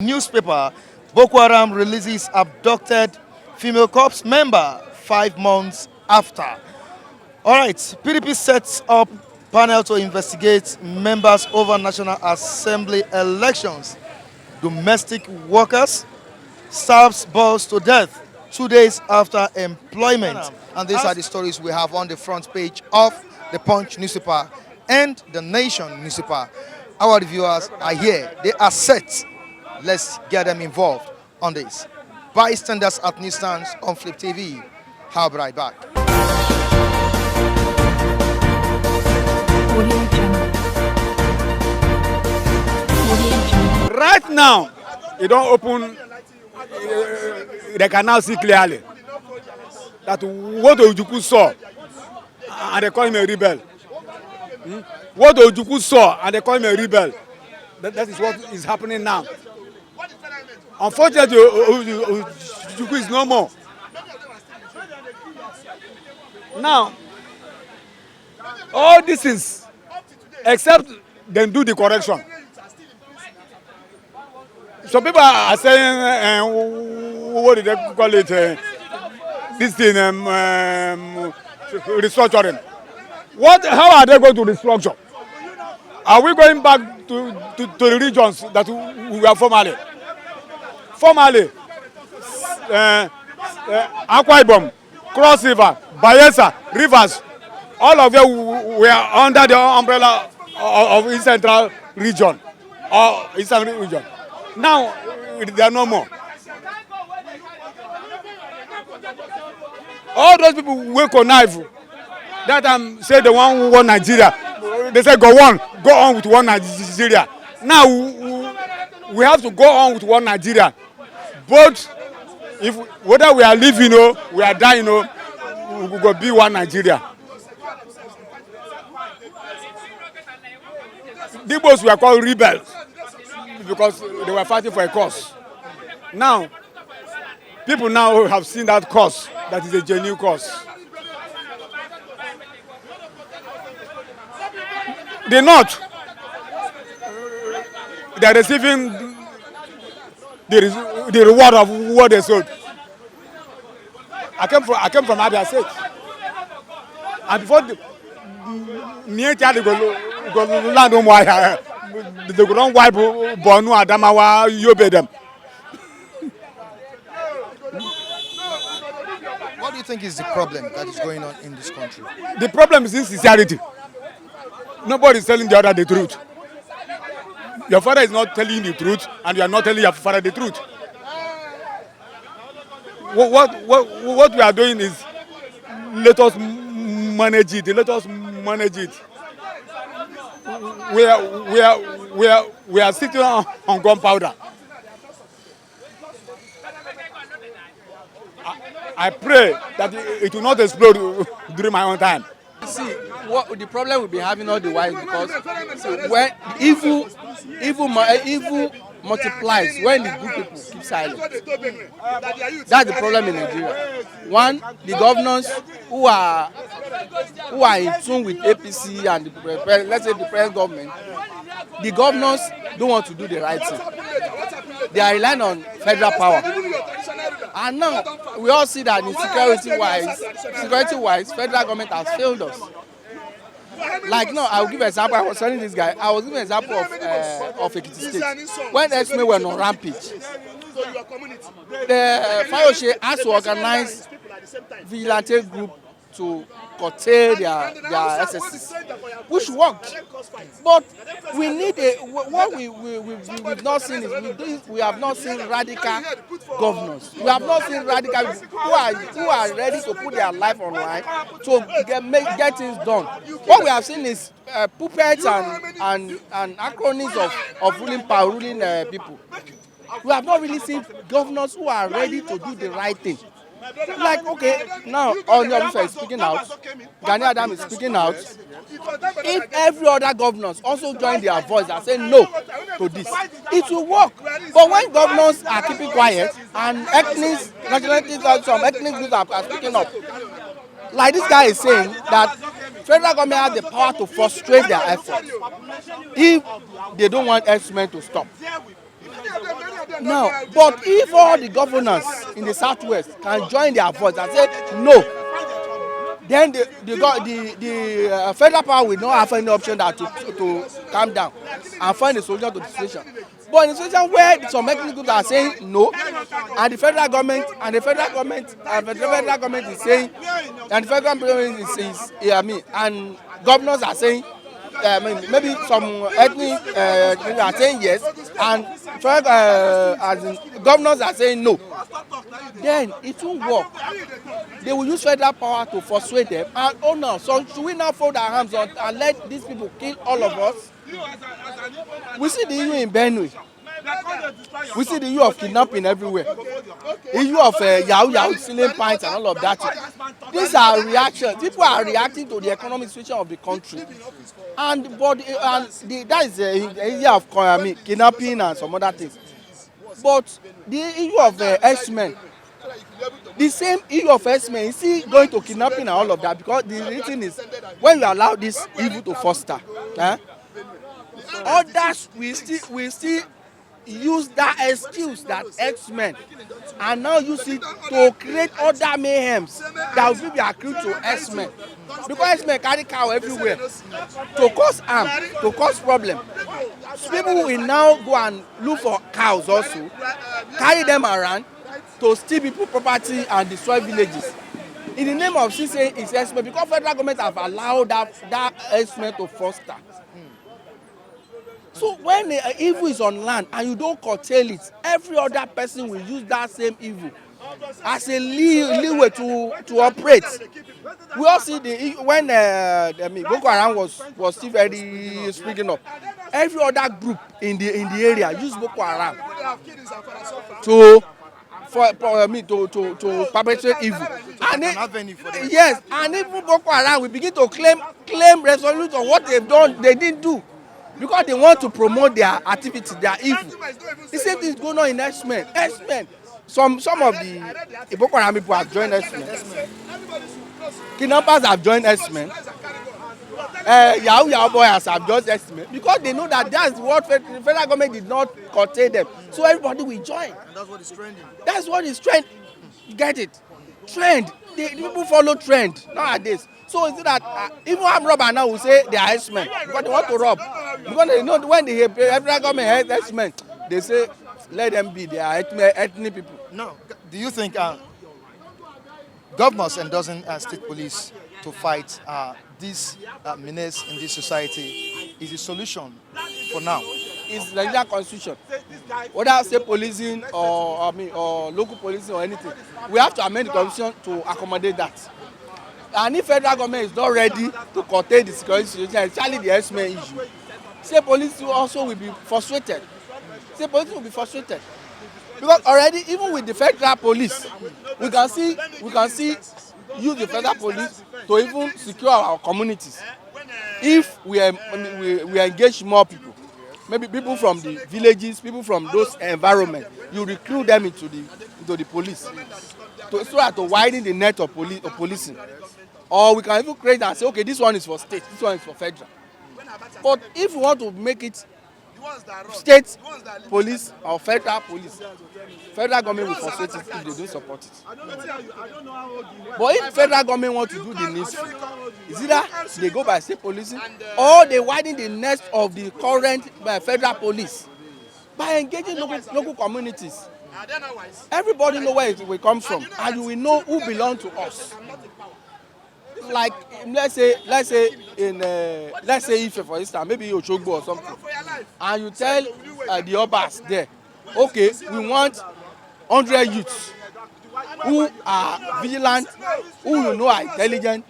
Newspaper, Boko Haram releases abducted female corps member 5 months after. All right, PDP sets up panel to investigate members over National Assembly elections. Domestic workers stabs boss to death 2 days after employment. And these are the stories we have on the front page of the Punch newspaper and the Nation newspaper. Our reviewers are here. They are set. Let's get them involved on this. Bystanders at newsstands on Flip TV. I'll be right back. Right now, you don't open, they can now see clearly that what Ojuku saw, and they call him a rebel. What Ojuku saw, and they call him a rebel. That is what is happening now. Unfortunately, Ojuku is no more. Now, all these things, except then do the correction. Some people are saying, what did they call it? This thing, restructuring. How are they going to restructure? Are we going back to the regions that we were formerly? Formerly, Akwa Ibom, Cross River, Bayelsa, Rivers, all of them were under the umbrella of East Central region or Eastern region. Now, they are no more. All those people who connive that say they want Nigeria. They say go on with one Nigeria. Now we have to go on with one Nigeria. But whether we are living or we are dying, we go be one Nigeria. The Igbos were called rebels because they were fighting for a cause. Now, people now have seen that cause, that is a genuine cause. The North, they are receiving the reward of what they sold. I came from Abia State. And before near Chad go land on wire, they go on wipe Bonu Adamawa Yobe them. What do you think is the problem that is going on in this country? The problem is insincerity. Nobody is telling the other the truth. Your father is not telling the truth, and you are not telling your father the truth. What we are doing is let us manage it. Let us manage it. We are sitting on gunpowder. I pray that it will not explode during my own time. See, what the problem we've been having all the while because when evil multiplies when the good people keep silent. That's the problem in Nigeria. One, the governors who are in tune with APC and let's say the present government, the governors don't want to do the right thing. They are relying on federal power. And now we all see that in security-wise, federal government has failed us. Like now, I will give an example. I was telling this guy. I was giving an example of Ekiti State. When X-Men were on rampage, the Fayoshe has to organize vigilante group to curtail their excesses, which worked. But we need what we've not seen is we have not seen radical governors. We have not seen radical who are ready to put their life on line to get things done. What we have seen is puppets and acronyms of ruling people. We have not really seen governors who are ready to do the right thing. Like, okay, now Ondorse is speaking out, Gani Adam is speaking out. If every other governors also join their voice and say no to this, it will work. But when governors are keeping quiet and ethnics, nationalities, some ethnic groups are speaking up, like this guy is saying that federal government has the power to frustrate their efforts if they don't want herdsmen to stop. Now, but if all the governors in the southwest can join their voice and say no, then the federal power will not have any option than to calm down and find a solution to the situation. But in a situation where some ethnic groups are saying no, and the federal government is saying, and the federal government and governors are saying, maybe some ethnic are saying yes, and as in governors are saying no, then it won't work. They will use federal power to frustrate them. And oh no, so should we now fold our hands on and let these people kill all of us? We see the issue in Benue. We see the issue of kidnapping everywhere. The issue of yahoo stealing pints and all of that. These are reactions. People are reacting to the economic situation of the country. And that is the area of kidnapping and some other things. But the issue of X-Men, the same issue of X-Men is still going to kidnapping and all of that, because the reason is when you allow this evil to foster, others will still use that excuse, that X-Men, and now use it to create other mayhems that will be accrued to X-Men, because X-Men carry cow everywhere to cause harm, to cause problem. So people will now go and look for cows also, carry them around to steal people property and destroy villages in the name of saying it's X-Men, because federal government have allowed that X-Men to foster. So when evil is on land and you don't curtail it, every other person will use that same evil as a leeway to operate. We all see when Boko Haram was still very speaking up, every other group in the area use Boko Haram to perpetrate evil. And yes, and even Boko Haram will begin to claim resolution of what they've done, they didn't do, because they want to promote their activity, their evil. The same thing is going on in X-Men. Some of the Boko Haram people have joined X-Men. Kidnappers have joined X-Men. Yahoo boys have joined X-Men, because they know that that's what the federal government did not curtail them. So everybody will join. And that's what is trending. That's what is trend. You get it? Trend. The people follow trend nowadays. So it's that even armed robber now will say they are X-Men because they want to rob. Because they know when the federal government has X-Men, they say let them be. They are ethnic people. Now, do you think governments endorsing state police to fight this menace in this society is a solution for now? It's like that constitution. Whether state policing or local policing or anything, we have to amend the constitution to accommodate that. And if federal government is not ready to curtail the security situation, especially the X-Men issue, state police also will be frustrated. State police will be frustrated, because already even with the federal police, we can see use the federal police to even secure our communities. If we engage more people, maybe people from the villages, people from those environments, you recruit them into the police, so as to widen the net of policing. Or we can even create and say, okay, this one is for state, this one is for federal. But if we want to make it state police or federal police, federal government will frustrate it if they don't support it. But if federal government want to do the needful, it's either they go by state policing or they widen the net of the current federal police by engaging local communities. Everybody know where it will come from, and you will know who belong to us. Like let's say Ife, for instance, maybe Oshogbo or something, and you tell the Obas there, okay, we want 100 youths who are vigilant, who you know are intelligent.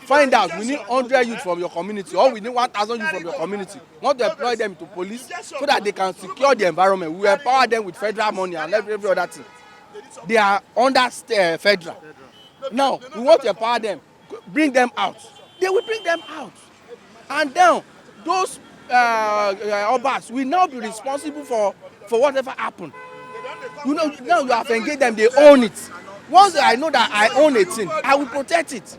Find out, we need 100 youths from your community, or we need 1,000 youths from your community. We want to employ them to police so that they can secure the environment. We empower them with federal money and every other thing. They are under federal. Now we want to empower them, bring them out. They will bring them out, and then those Obas will now be responsible for whatever happened. You know, now you have engaged them, they own it. Once I know that I own a thing, I will protect it.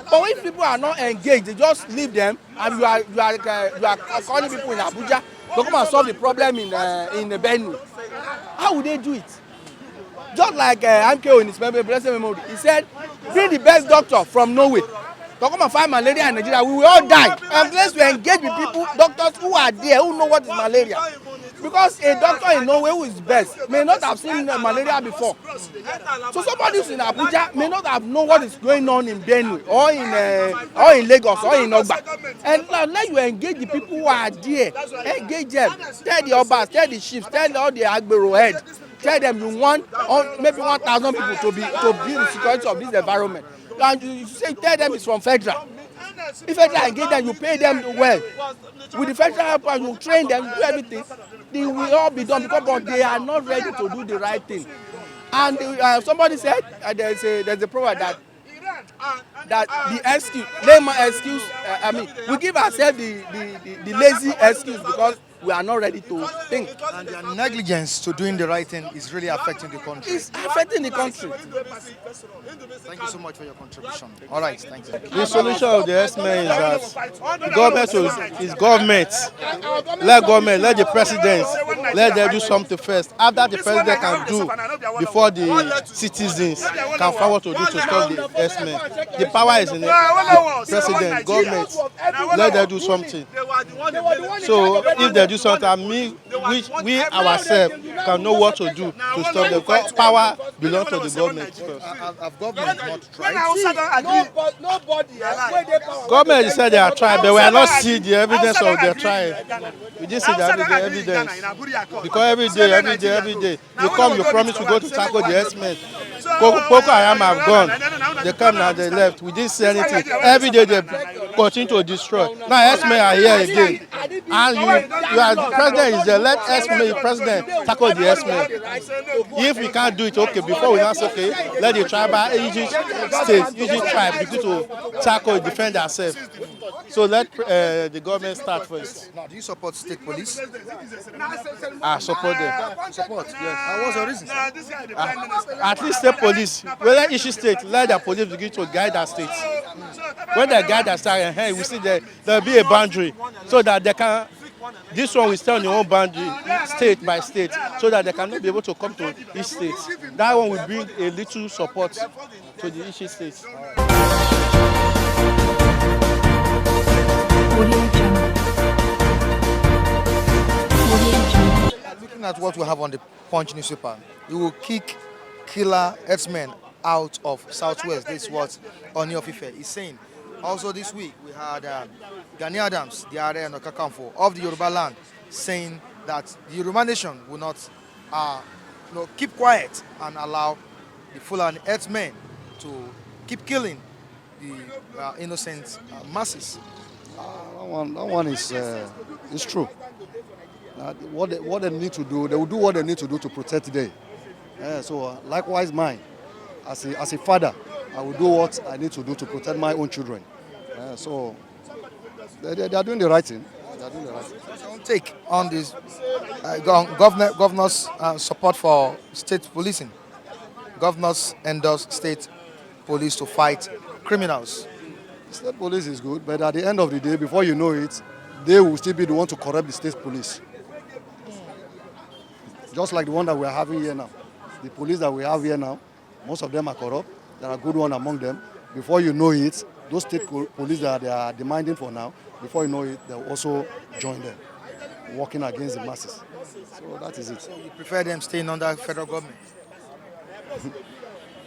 But if people are not engaged, they just leave them, and you are calling people in Abuja to come and solve the problem in Benue. How would they do it? Just like MKO in his blessed memory, he said, bring the best doctor from Norway to come and fight malaria in Nigeria. We will all die. Unless we engage with people, doctors who are there, who know what is malaria. Because a doctor in Norway who is best may not have seen malaria before. So somebody who's in Abuja may not have known what is going on in Benue or in Lagos or in Ogba. And unless you engage the people who are there, engage them, tell the Obas, tell the chiefs, tell all the Agbero head, tell them you want maybe 1,000 people to build the security of this environment. And you say tell them it's from federal. If federal engage them, you pay them well. With the federal help, you train them, you do everything. They will all be done but they are not ready to do the right thing. And somebody said there's a proverb that the excuse, layman excuse, we give ourselves the lazy excuse because we are not ready to think. And their negligence to doing the right thing is really affecting the country. It's affecting the country. Thank you so much for your contribution. All right, thank you. The solution of the S-Men is that the government is government. Let the president, let them do something first. After the president can do, before the citizens can find what to do to stop the S-Men. The power is in the president, government. Let them do something. So if they do something, we ourselves can know what to do to stop them. Because power belongs to the government first. Have government not tried? Government said they are trying, but we are not seeing the evidence of their trying. We didn't see the evidence. Because every day, you come, you promise to go to tackle the S-Men. Boko Haram have gone. They come now, they left. We didn't see anything. Every day they continue to destroy. Now S-Men are here again. And you are the president is there. Let S-Men, the president, tackle the S-Men. If we can't do it, okay, before we not say, okay, let the tribal Egypt tribe begin to tackle, defend themselves. So let the government start first. Now, do you support state police? I support them. Support, yes. What's your reason? At least state police, whether each state, let the police begin to guide their states. When they guide their state, we see there will be a boundary so that they can, this one will stay on their own boundary, state by state, so that they cannot be able to come to each state. That one will bring a little support to the each state. Looking at what we have on the Punch newspaper, you will kick killer herdsmen out of Southwest. This is what Oni of Ife is saying. Also this week, we had Gani Adams, the Are and Okakamfo of the Yoruba land, saying that the Yoruba nation will not keep quiet and allow the Fulani herdsmen to keep killing the innocent masses. That one is true. What they need to do, they will do what they need to do to protect them. So likewise mine, as a father, I will do what I need to do to protect my own children. So they are doing the right thing. They are doing the right thing. What's your own take on this governor's support for state policing? Governors endorse state police to fight criminals. State police is good, but at the end of the day, before you know it, they will still be the one to corrupt the state police. Just like the one that we are having here now. The police that we have here now, most of them are corrupt. There are good ones among them. Before you know it, those state police that they are demanding for now, before you know it, they'll also join them, working against the masses. So that is it. So you prefer them staying under federal government?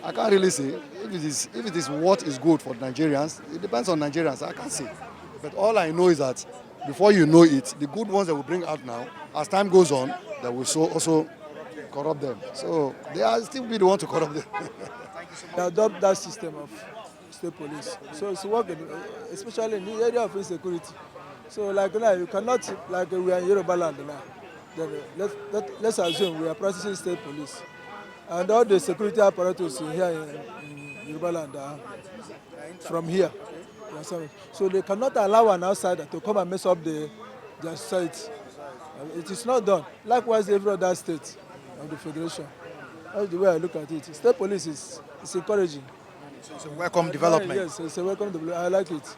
I can't really say. If it is what is good for Nigerians, it depends on Nigerians. I can't say. But all I know is that before you know it, the good ones that we bring out now, as time goes on, they will also corrupt them. So they are still be the one to corrupt them. They adopt that system of state police. So it's working, especially in the area of insecurity. So like now, you cannot, like we are in Yoruba land now, then let's assume we are practicing state police. And all the security apparatus here in Yoruba land are from here. So they cannot allow an outsider to come and mess up their society. It is not done. Likewise, every other state of the federation. That's the way I look at it. State police is encouraging. It's a welcome development. Yes, it's a welcome development. I like it.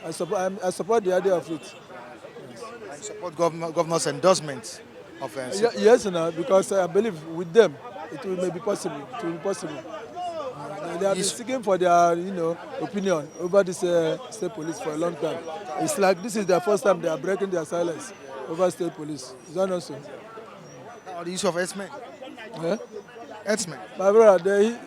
I support the idea of it. Yes. I support governor's endorsement of Yes, no, because I believe with them may be possible. It will be possible. They have been Yes. seeking for their, opinion over this state police for a long time. It's like this is their first time they are breaking their silence over state police. Is that not so? Now the issue of herdsmen. Eh? Herdsmen. My brother,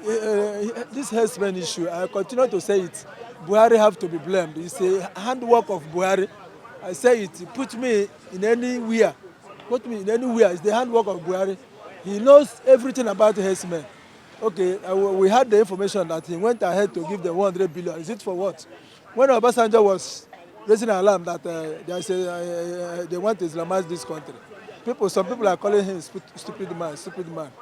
this herdsmen issue, I continue to say it. Buhari have to be blamed. It's a handwork of Buhari. I say it. Put me in anywhere. Put me in anywhere. It's the handwork of Buhari. He knows everything about herdsmen. Okay, we had the information that he went ahead to give them 100 billion. Is it for what? When Obasanjo was raising an alarm that they want to Islamize this country, some people are calling him stupid man.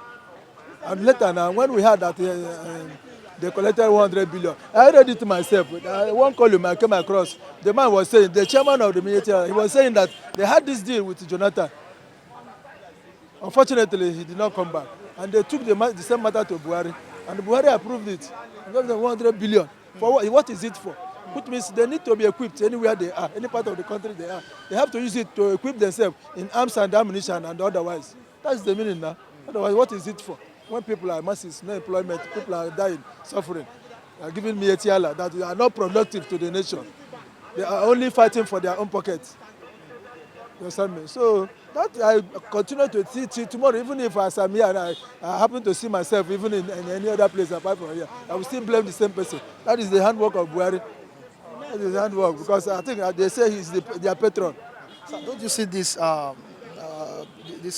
And later now, when we heard that they collected 100 billion, I read it myself. One column I came across, the man was saying, the chairman of the military, he was saying that they had this deal with Jonathan. Unfortunately, he did not come back. And they took the same matter to Buhari. And Buhari approved it. He gave them 100 billion. For what? What is it for? Which means they need to be equipped anywhere they are, any part of the country they are. They have to use it to equip themselves in arms and ammunition and otherwise. That's the meaning now. Otherwise, what is it for? When people are masses, no employment, people are dying, suffering, they are giving me a tiala that they are not productive to the nation. They are only fighting for their own pockets. You understand me? So that I continue to see till tomorrow, even if as I'm here and I happen to see myself even in any other place apart from here, I will still blame the same person. That is the handwork of Buhari. That is the handwork because I think they say he's their patron. So don't you see these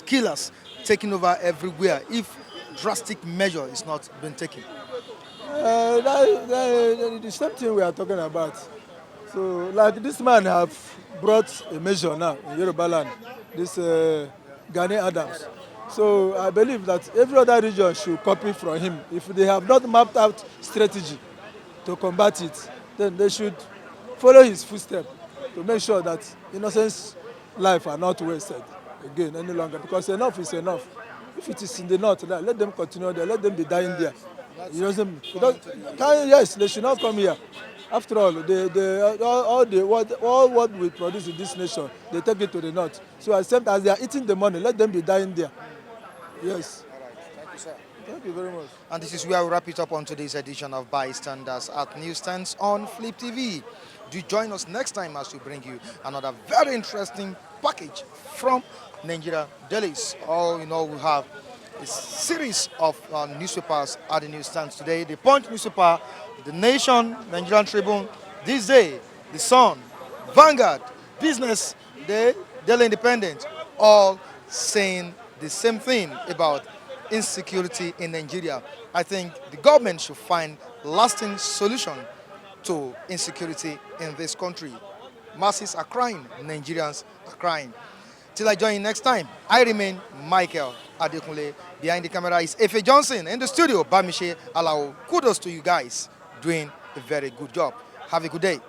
killers taking over everywhere if drastic measure is not being taken? The same thing we are talking about. So, like this man have brought a measure now in Yoruba land, this Gani Adams. So I believe that every other region should copy from him. If they have not mapped out strategy to combat it, then they should follow his footsteps to make sure that innocent life are not wasted again any longer. Because enough is enough. If it is in the north, then let them continue there. Let them be dying there. You know what I'm saying? Yes, they should not come here. After all, all what we produce in this nation, they take it to the north. So as they are eating the money, let them be dying there. Yes. Thank you, sir. Thank you very much. And this is where we wrap it up on today's edition of Bystanders at Newsstands on Flip TV. Do join us next time as we bring you another very interesting package from Nigeria dailies. All in all, we have a series of newspapers at the newsstands today. The Punch newspaper, The Nation, Nigerian Tribune, This Day, The Sun, Vanguard, Business Day, Daily Independent, all saying the same thing about insecurity in Nigeria. I think the government should find lasting solution to insecurity in this country. Masses are crying, Nigerians are crying. Till I join you next time, I remain Michael Adekunle. Behind the camera is Efe Johnson. In the studio, Bamishe Alao. Kudos to you guys doing a very good job. Have a good day.